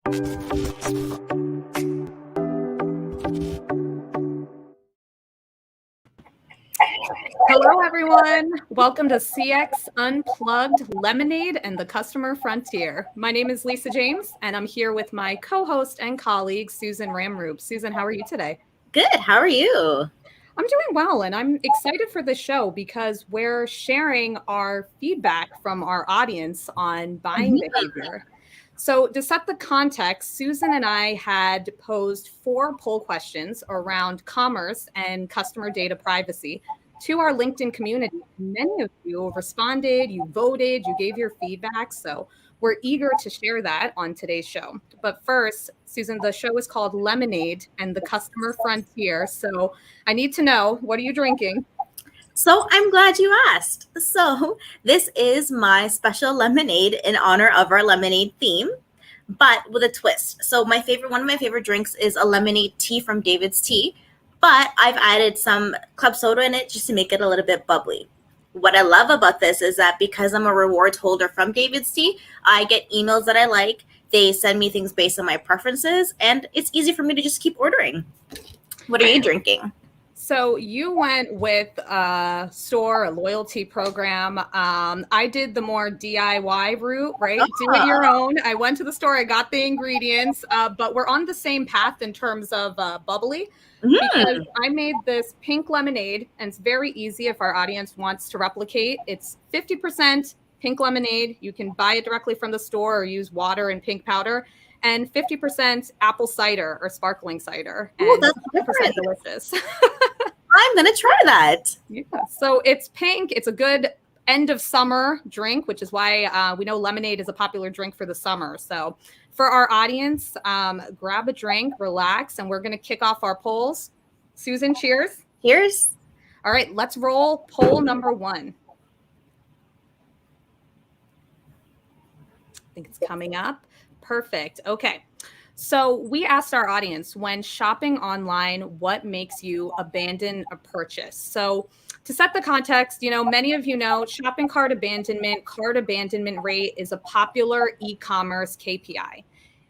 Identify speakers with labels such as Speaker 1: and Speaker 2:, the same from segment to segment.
Speaker 1: Hello, everyone. Welcome to CX Unplugged Lemonade and the Customer Frontier. My name is Lisa James, and I'm here with my co-host and colleague, Susan Ramroop. Susan, how are you today?
Speaker 2: Good. How are you?
Speaker 1: I'm doing well, and I'm excited for this show because we're sharing our feedback from our audience on buying behavior. So to set the context, Susan and I had posed 4 poll questions around commerce and customer data privacy to our LinkedIn community. Many of you responded, you voted, you gave your feedback. So we're eager to share that on today's show. But first, Susan, the show is called Lemonade and the Customer Frontier. So I need to know, what are you drinking?
Speaker 2: So I'm glad you asked. So this is my special lemonade in honor of our lemonade theme, but with a twist. So one of my favorite drinks is a lemonade tea from David's Tea, but I've added some club soda in it just to make it a little bit bubbly. What I love about this is that because I'm a rewards holder from David's Tea, I get emails that I like. They send me things based on my preferences, and it's easy for me to just keep ordering. What are you drinking?
Speaker 1: So you went with a store, a loyalty program. I did the more DIY route, right? Do it your own. I went to the store, I got the ingredients, but we're on the same path in terms of bubbly. Because I made this pink lemonade, and it's very easy if our audience wants to replicate. It's 50% pink lemonade. You can buy it directly from the store or use water and pink powder. And 50% apple cider or sparkling cider. And
Speaker 2: that's
Speaker 1: 100% delicious.
Speaker 2: I'm going to try that.
Speaker 1: Yeah. So it's pink. It's a good end of summer drink, which is why we know lemonade is a popular drink for the summer. So for our audience, grab a drink, relax, and we're going to kick off our polls. Susan, cheers.
Speaker 2: Cheers.
Speaker 1: All right, let's roll poll number 1. I think it's coming up. Perfect. Okay. So we asked our audience, when shopping online, what makes you abandon a purchase? So to set the context, many of you know shopping cart abandonment rate is a popular e-commerce KPI.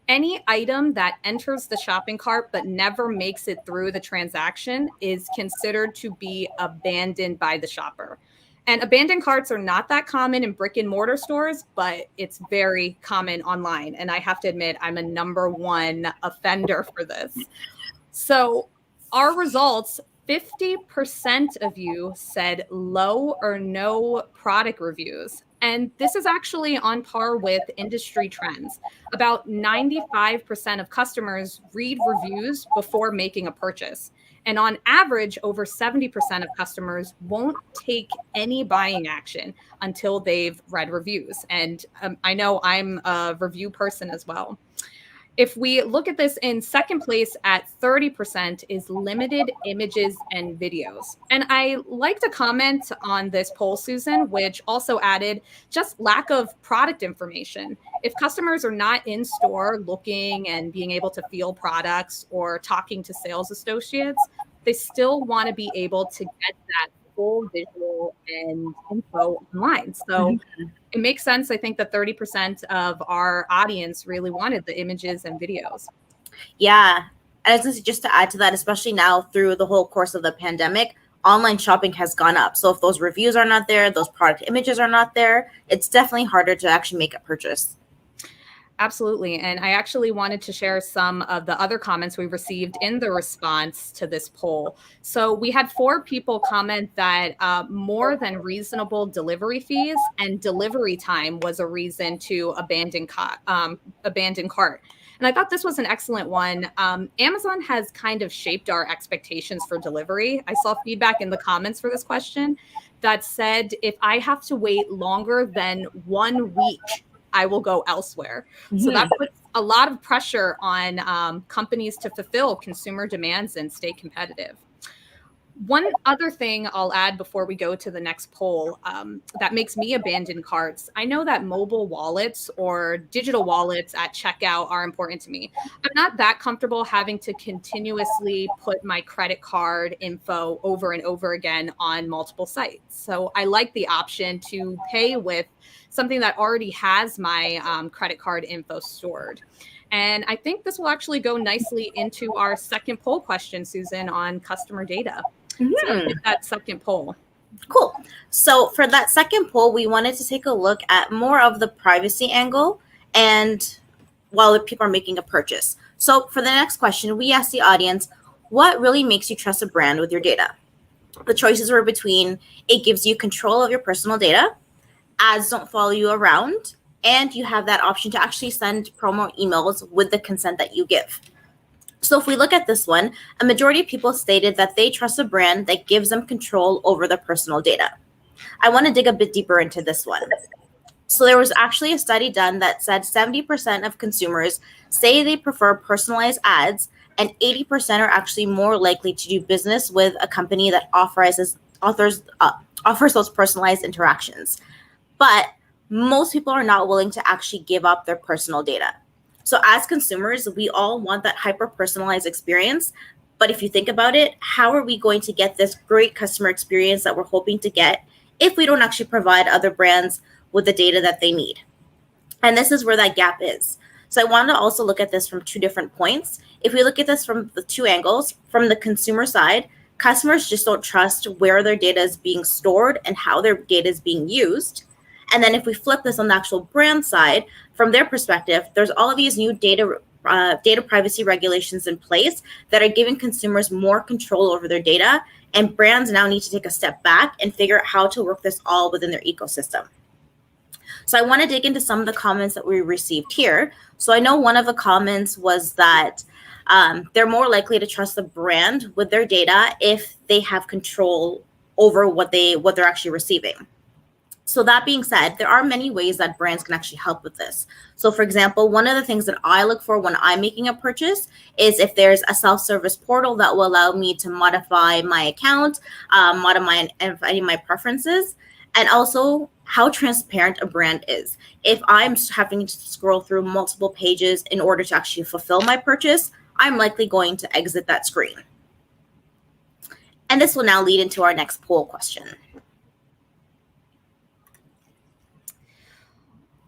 Speaker 1: Any item that enters the shopping cart but never makes it through the transaction is considered to be abandoned by the shopper. And abandoned carts are not that common in brick and mortar stores, but it's very common online. And I have to admit, I'm a number 1 offender for this. So our results, 50% of you said low or no product reviews. And this is actually on par with industry trends. About 95% of customers read reviews before making a purchase. And on average, over 70% of customers won't take any buying action until they've read reviews. And I know I'm a review person as well. If we look at this, in second place at 30% is limited images and videos. And I like to comment on this poll, Susan, which also added just lack of product information. If customers are not in store looking and being able to feel products or talking to sales associates, they still want to be able to get that full visual and info online. So it makes sense. I think that 30% of our audience really wanted the images and videos.
Speaker 2: Yeah. And just to add to that, especially now through the whole course of the pandemic, online shopping has gone up. So if those reviews are not there, those product images are not there, it's definitely harder to actually make a purchase.
Speaker 1: Absolutely. And I actually wanted to share some of the other comments we received in the response to this poll. So we had 4 people comment that more than reasonable delivery fees and delivery time was a reason to abandon cart. And I thought this was an excellent one. Amazon has kind of shaped our expectations for delivery. I saw feedback in the comments for this question that said, if I have to wait longer than 1 week, I will go elsewhere. So that puts a lot of pressure on companies to fulfill consumer demands and stay competitive. One other thing I'll add before we go to the next poll that makes me abandon carts. I know that mobile wallets or digital wallets at checkout are important to me. I'm not that comfortable having to continuously put my credit card info over and over again on multiple sites. So I like the option to pay with something that already has my credit card info stored. And I think this will actually go nicely into our second poll question, Susan, on customer data. So let's hit that second poll.
Speaker 2: Cool. So for that second poll, we wanted to take a look at more of the privacy angle and while people are making a purchase. So for the next question, we asked the audience, what really makes you trust a brand with your data? The choices were between it gives you control of your personal data, ads don't follow you around, and you have that option to actually send promo emails with the consent that you give. So if we look at this one, a majority of people stated that they trust a brand that gives them control over their personal data. I want to dig a bit deeper into this one. So there was actually a study done that said 70% of consumers say they prefer personalized ads, and 80% are actually more likely to do business with a company that offers those personalized interactions. But most people are not willing to actually give up their personal data. So as consumers, we all want that hyper-personalized experience. But if you think about it, how are we going to get this great customer experience that we're hoping to get if we don't actually provide other brands with the data that they need? And this is where that gap is. So I wanted to also look at this from two different points. If we look at this from the two angles, from the consumer side, customers just don't trust where their data is being stored and how their data is being used. And then if we flip this on the actual brand side, from their perspective, there's all of these new data privacy regulations in place that are giving consumers more control over their data. And brands now need to take a step back and figure out how to work this all within their ecosystem. So I want to dig into some of the comments that we received here. So I know one of the comments was that they're more likely to trust the brand with their data if they have control over what they're actually receiving. So that being said, there are many ways that brands can actually help with this. So for example, one of the things that I look for when I'm making a purchase is if there's a self-service portal that will allow me to modify my account, modify any of my preferences, and also how transparent a brand is. If I'm having to scroll through multiple pages in order to actually fulfill my purchase, I'm likely going to exit that screen. And this will now lead into our next poll question.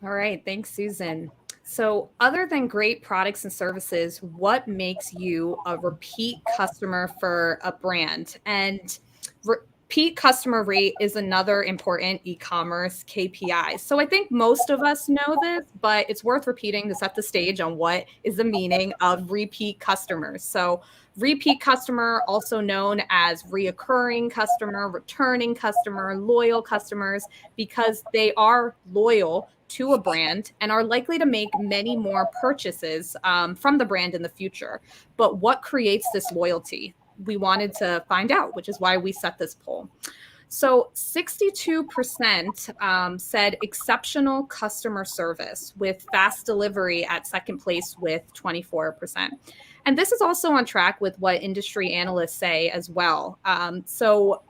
Speaker 1: All right. Thanks, Susan. So other than great products and services, what makes you a repeat customer for a brand? And repeat customer rate is another important e-commerce KPI. So I think most of us know this, but it's worth repeating to set the stage on what is the meaning of repeat customers. So repeat customer, also known as reoccurring customer, returning customer, loyal customers, because they are loyal to a brand and are likely to make many more purchases from the brand in the future. But what creates this loyalty? We wanted to find out, which is why we set this poll. So 62% said exceptional customer service, with fast delivery at second place with 24%. And this is also on track with what industry analysts say as well. So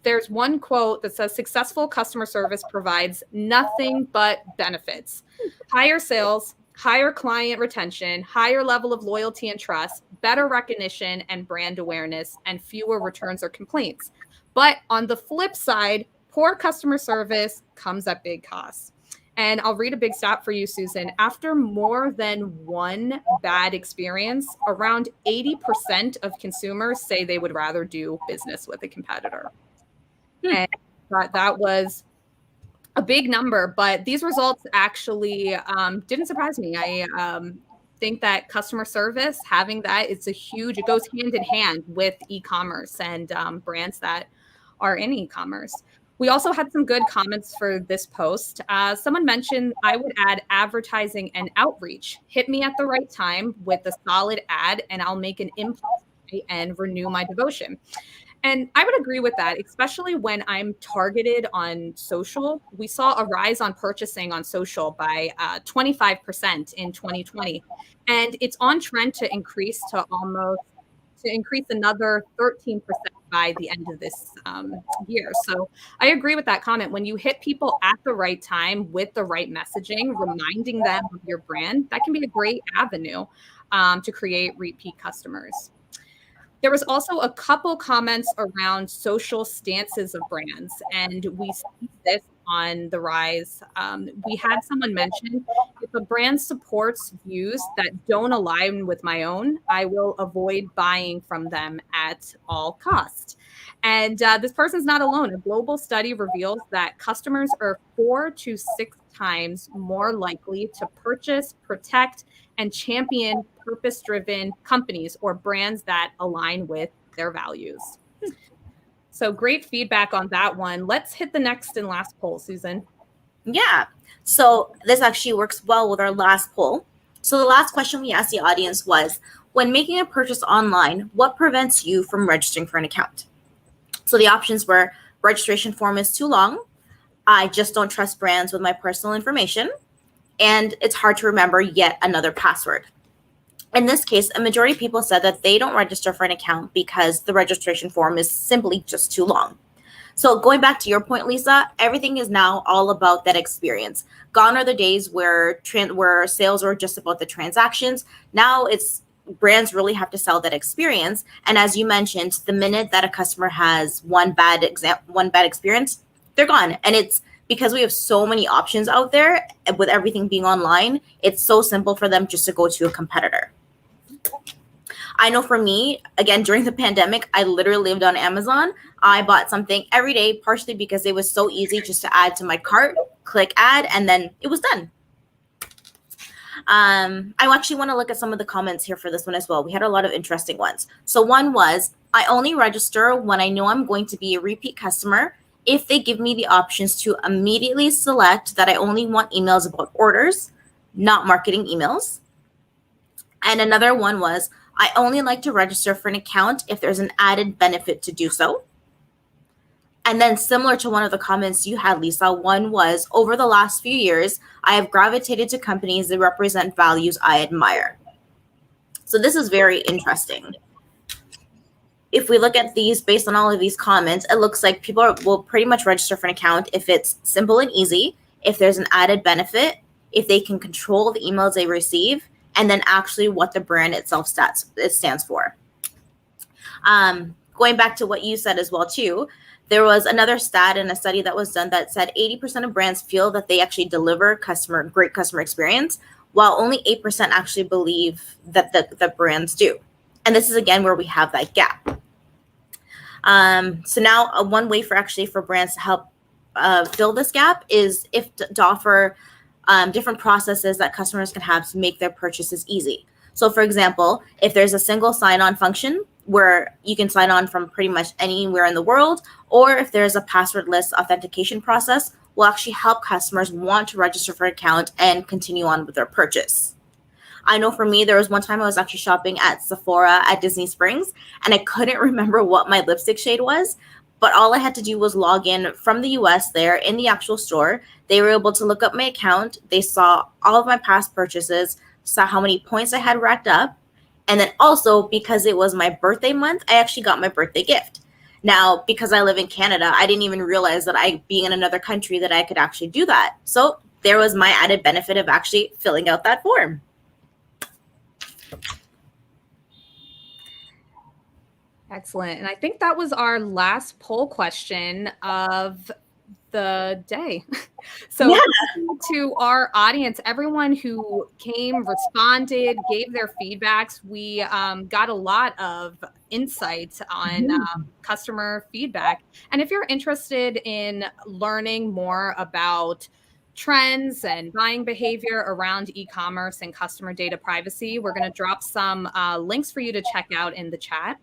Speaker 1: there's one quote that says successful customer service provides nothing but benefits: higher sales, higher client retention, higher level of loyalty and trust, better recognition and brand awareness, and fewer returns or complaints. But on the flip side, poor customer service comes at big costs. And I'll read a big stat for you, Susan. After more than one bad experience, around 80% of consumers say they would rather do business with a competitor. And that was a big number, but these results actually didn't surprise me. I think that customer service, having that, it goes hand in hand with e-commerce and brands that are in e-commerce. We also had some good comments for this post. Someone mentioned I would add advertising and outreach. Hit me at the right time with a solid ad and I'll make an impulse and renew my devotion. And I would agree with that, especially when I'm targeted on social. We saw a rise on purchasing on social by 25% in 2020. And it's on trend to increase another 13% by the end of this year. So I agree with that comment. When you hit people at the right time with the right messaging, reminding them of your brand, that can be a great avenue to create repeat customers. There was also a couple comments around social stances of brands, and we see this on the rise. We had someone mention, if a brand supports views that don't align with my own, I will avoid buying from them at all costs. And this person's not alone. A global study reveals that customers are 4 to 6 times more likely to purchase, protect, and champion purpose-driven companies or brands that align with their values. So great feedback on that one. Let's hit the next and last poll, Susan.
Speaker 2: Yeah. So this actually works well with our last poll. So the last question we asked the audience was, when making a purchase online, what prevents you from registering for an account? So the options were, registration form is too long, I just don't trust brands with my personal information, and it's hard to remember yet another password. In this case, a majority of people said that they don't register for an account because the registration form is simply just too long. So going back to your point, Lisa, everything is now all about that experience. Gone are the days where sales are just about the transactions. Now it's brands really have to sell that experience. And as you mentioned, the minute that a customer has one bad experience, they're gone. And it's because we have so many options out there with everything being online, it's so simple for them just to go to a competitor. I know for me, again, during the pandemic, I literally lived on Amazon. I bought something every day, partially because it was so easy just to add to my cart, click add, and then it was done. I actually want to look at some of the comments here for this one as well. We had a lot of interesting ones. So one was, I only register when I know I'm going to be a repeat customer if they give me the options to immediately select that I only want emails about orders, not marketing emails. And another one was, I only like to register for an account if there's an added benefit to do so. And then similar to one of the comments you had, Lisa, one was, over the last few years, I have gravitated to companies that represent values I admire. So this is very interesting. If we look at these based on all of these comments, it looks like people will pretty much register for an account if it's simple and easy, if there's an added benefit, if they can control the emails they receive, and then actually what the brand itself stands for. Going back to what you said as well, too, there was another stat in a study that was done that said 80% of brands feel that they actually deliver great customer experience, while only 8% actually believe that the brands do. And this is, again, where we have that gap. So now one way for brands to help fill this gap is to offer different processes that customers can have to make their purchases easy. So for example, if there's a single sign-on function where you can sign on from pretty much anywhere in the world, or if there's a passwordless authentication process, will actually help customers want to register for an account and continue on with their purchase. I know for me, there was one time I was actually shopping at Sephora at Disney Springs, and I couldn't remember what my lipstick shade was, but all I had to do was log in from the US there in the actual store. They were able to look up my account. They saw all of my past purchases, saw how many points I had racked up. And then also, because it was my birthday month, I actually got my birthday gift. Now, because I live in Canada, I didn't even realize that being in another country, that I could actually do that. So there was my added benefit of actually filling out that form.
Speaker 1: Excellent. And I think that was our last poll question of the day. So to our audience, everyone who came, responded, gave their feedbacks, we got a lot of insights on customer feedback. And if you're interested in learning more about trends and buying behavior around e-commerce and customer data privacy, we're going to drop some links for you to check out in the chat.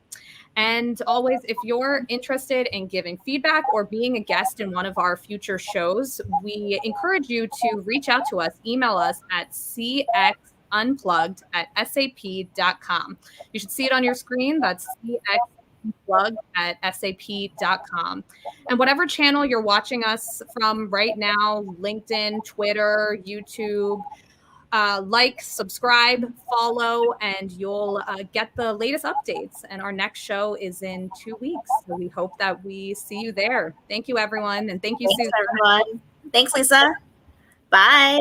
Speaker 1: And always, if you're interested in giving feedback or being a guest in one of our future shows, we encourage you to reach out to us, email us at cxunplugged@sap.com. You should see it on your screen. That's cxunplugged@sap.com. And whatever channel you're watching us from right now, LinkedIn, Twitter, YouTube, like, subscribe, follow, and you'll get the latest updates. And our next show is in 2 weeks. So we hope that we see you there. Thank you, everyone. And thank you, Susan.
Speaker 2: Everyone. Thanks, Lisa. Bye.